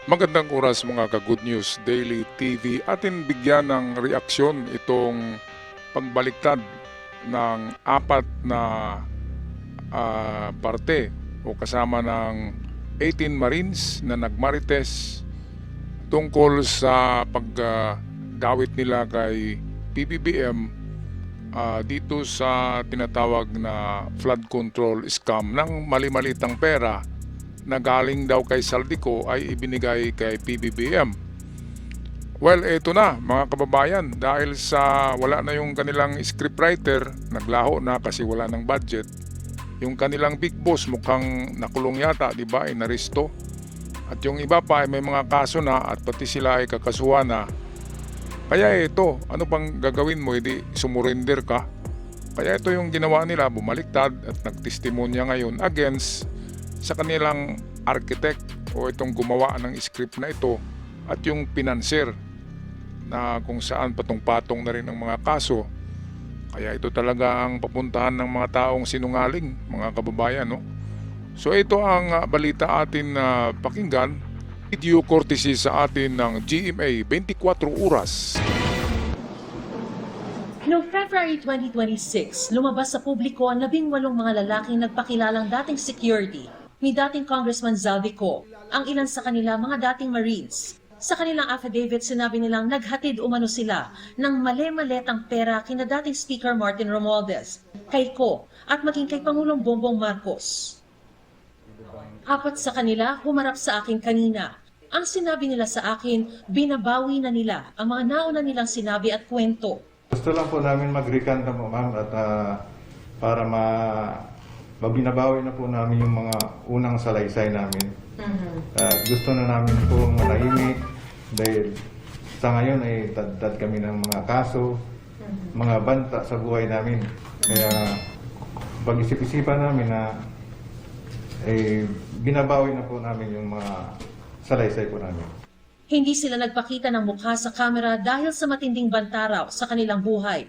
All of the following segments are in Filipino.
Magandang oras mga ka-Good News Daily TV. Atin bigyan ng reaksyon itong pagbaliktad ng apat na parte o kasama ng 18 Marines na nagmarites tungkol sa pagdawit nila kay PBBM dito sa tinatawag na flood control scam ng mali-malitang pera na galing daw kay Saldico ay ibinigay kay PBBM. Well, eto na mga kababayan, dahil sa wala na yung kanilang scriptwriter, naglaho na kasi wala ng budget. Yung kanilang big boss mukhang nakulong yata, di ba, inaresto. At yung iba pa ay may mga kaso na at pati sila ay kakasuhan na. Kaya ito, ano pang gagawin mo, hindi sumurrender ka. Kaya ito yung ginawa nila, bumaliktad at nagtestimonya ngayon against sa kanilang architect o itong gumawa ng script na ito at yung pinanser na kung saan patong-patong na rin ang mga kaso. Kaya ito talaga ang papuntahan ng mga taong sinungaling, mga kababayan, no? So ito ang balita atin na pakinggan. Video courtesy sa atin ng GMA 24 Oras. Noong February 2026, lumabas sa publiko ang 18 mga lalaking nagpakilalang dating security ni dating Congressman Zaldico, ang ilan sa kanila mga dating Marines. Sa kanilang affidavit, sinabi nilang naghatid umano sila ng mali-maletang pera kina dating Speaker Martin Romualdez, kay Ko, at maging kay Pangulong Bongbong Marcos. Apat sa kanila humarap sa akin kanina. Ang sinabi nila sa akin, binabawi na nila ang mga nauna nilang sinabi at kwento. Gusto lang po namin mag-recant po, ma'am, at para mabinabawi na po namin yung mga unang salaysay namin. Gusto na namin po manahimik dahil sa ngayon ay tad kami ng mga kaso, mga banta sa buhay namin. Kaya pag-isip-isipan namin na binabawi na po namin yung mga salaysay po namin. Hindi sila nagpakita ng mukha sa kamera dahil sa matinding bantaraw sa kanilang buhay.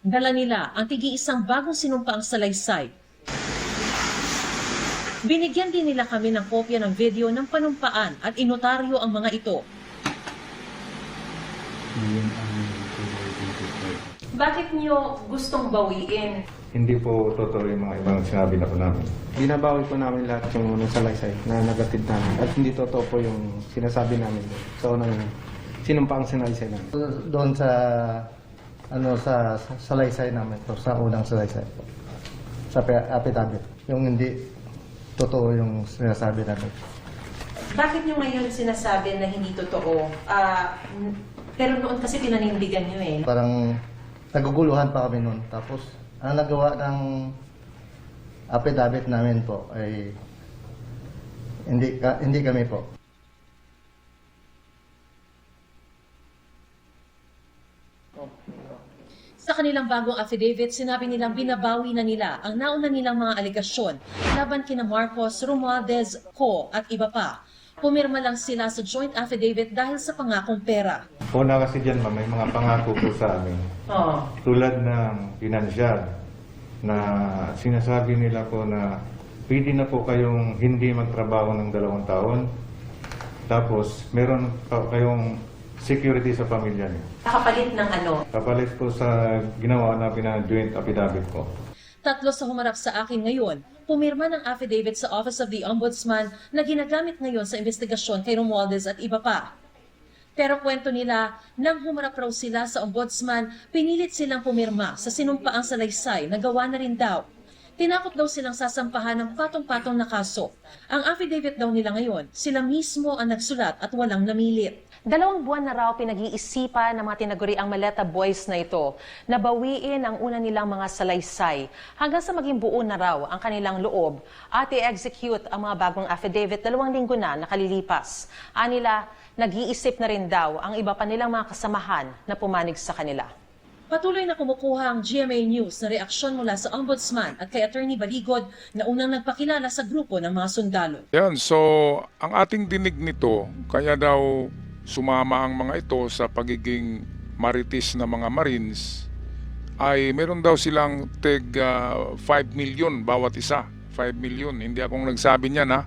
Dala nila ang tigi-isang bagong sinumpaang salaysay. Binigyan din nila kami ng kopya ng video ng panumpaan at inotaryo ang mga ito. Bakit niyo gustong bawiin? Hindi po totoo yung mga ibang sinabi na po namin. Binabawi po namin lahat yung unang salaysay na nagatid namin. At hindi totoo po yung sinasabi namin sa unang sinumpaang salaysay namin. Doon sa sa salaysay namin po, sa unang salaysay po. Sa affidavit. Yung hindi totoo yung sinasabi namin. Bakit niyo ngayon sinasabi na hindi totoo? Pero noon kasi pinanindigan niyo eh. Parang naguguluhan pa kami noon. Tapos ang nagawa ng affidavit namin po ay hindi kami po. Sa kanilang bagong affidavit, sinabi nilang binabawi na nila ang nauna nilang mga aligasyon laban kina Marcos, Romualdez, Ko at iba pa. Pumirma lang sila sa joint affidavit dahil sa pangakong pera. Una kasi dyan, ma'am, may mga pangako po sa amin. Tulad ng pinansyal na sinasabi nila po na pwede na po kayong hindi magtrabaho ng 2 taon. Tapos meron pa kayong security sa pamilya niyo. Nakapalit ng ano? Kapalit po sa ginawa namin na joint affidavit ko. Tatlo sa humarap sa akin ngayon, pumirma ng affidavit sa Office of the Ombudsman na ginagamit ngayon sa investigasyon kay Romualdez at iba pa. Pero kwento nila, nang humarap raw sila sa Ombudsman, pinilit silang pumirma sa sinumpaang salaysay na gawa na rin daw. Tinakot daw silang sasampahan ng patong-patong na kaso. Ang affidavit daw nila ngayon, sila mismo ang nagsulat at walang namilit. 2 buwan na raw pinag-iisipan ng mga tinaguriang Maleta Boys na ito na bawiin ang una nilang mga salaysay hanggang sa maging buo na raw ang kanilang loob at i-execute ang mga bagong affidavit 2 linggo na nakalilipas. Anila, nag-iisip na rin daw ang iba pa nilang mga kasamahan na pumanig sa kanila. Patuloy na kumukuha ang GMA News na reaksyon mula sa Ombudsman at kay Attorney Baligod na unang nagpakilala sa grupo ng mga sundalo. Yan, so ang ating dinig nito, kaya daw sumama ang mga ito sa pagiging marites na mga Marines, ay meron daw silang 5 million bawat isa. 5 million, hindi akong nagsabi niyan ha.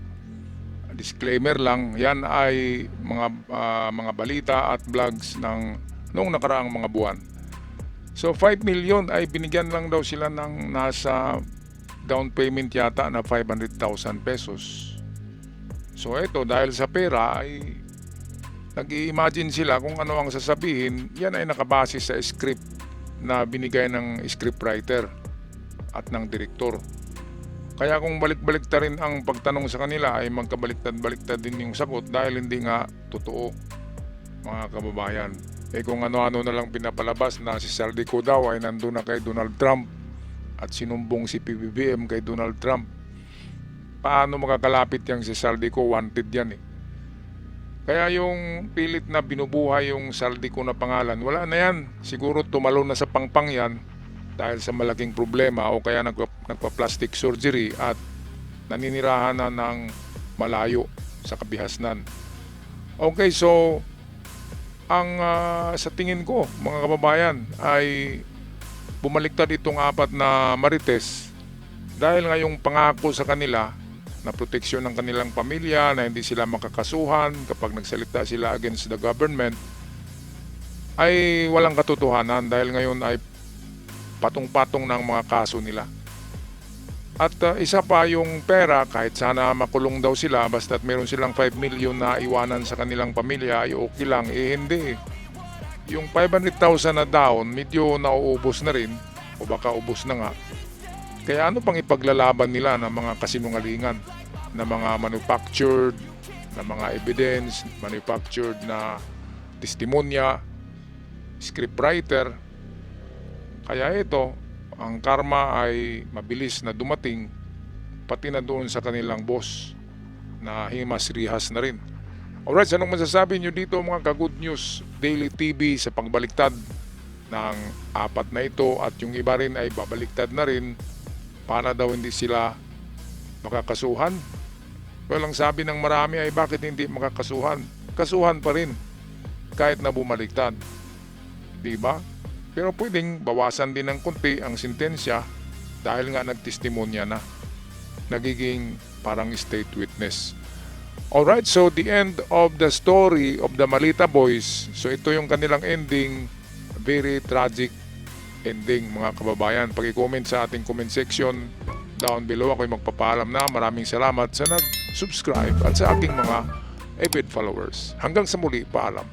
disclaimer lang, yan ay mga balita at vlogs ng noong nakaraang mga buwan. So 5 million ay binigyan lang daw sila ng nasa down payment yata na 500,000 pesos. So ito, dahil sa pera ay nag-i-imagine sila kung ano ang sasabihin. Yan ay nakabase sa script na binigay ng scriptwriter at ng direktor. Kaya kung balik-balik ta rin ang pagtanong sa kanila ay magkabaliktad-baliktad din yung sagot dahil hindi nga totoo, mga kababayan. Kung ano-ano na lang pinapalabas na si Saldico daw ay nandun na kay Donald Trump at sinumbong si PBBM kay Donald Trump. Paano makakalapit yang si Saldico? Wanted yan eh. Kaya yung pilit na binubuhay yung Saldico na pangalan, wala na yan. Siguro tumalon na sa pangpang yan dahil sa malaking problema o kaya nagpa-plastic surgery at naninirahan na ng malayo sa kabihasnan. Okay, so ang sa tingin ko mga kababayan ay bumaliktad itong 4 na marites dahil nga yung pangako sa kanila na proteksyon ng kanilang pamilya, na hindi sila makakasuhan kapag nagsalita sila against the government, ay walang katotohanan dahil ngayon ay patong-patong ng mga kaso nila. At isa pa yung pera, kahit sana makulong daw sila, basta't meron silang 5 million na iwanan sa kanilang pamilya, ay okay lang. Hindi. Yung 500,000 na down, medyo nauubos na rin, o baka ubos na nga. Kaya ano pang ipaglalaban nila ng mga kasinungalingan, na mga manufactured, na mga evidence, manufactured na testimonya, scriptwriter. Kaya ito, ang karma ay mabilis na dumating, pati na doon sa kanilang boss na himas-rihas na rin. Alright, so anong masasabi nyo dito mga ka-Good News Daily TV sa pagbaliktad ng 4 na ito, at yung iba rin ay babaliktad na rin para daw hindi sila makakasuhan? Well, ang sabi ng marami ay bakit hindi makakasuhan? Kasuhan pa rin kahit na bumaliktad. Diba? Pero pwedeng bawasan din ng konti ang sentensya dahil nga nagtestimonya na. Nagiging parang state witness. Alright, so the end of the story of the Malita Boys. So ito yung kanilang ending. Very tragic ending mga kababayan. Pag-i-comment sa ating comment section down below. Ako'y magpapaalam na. Maraming salamat sa nag-subscribe at sa aking mga avid followers. Hanggang sa muli, paalam.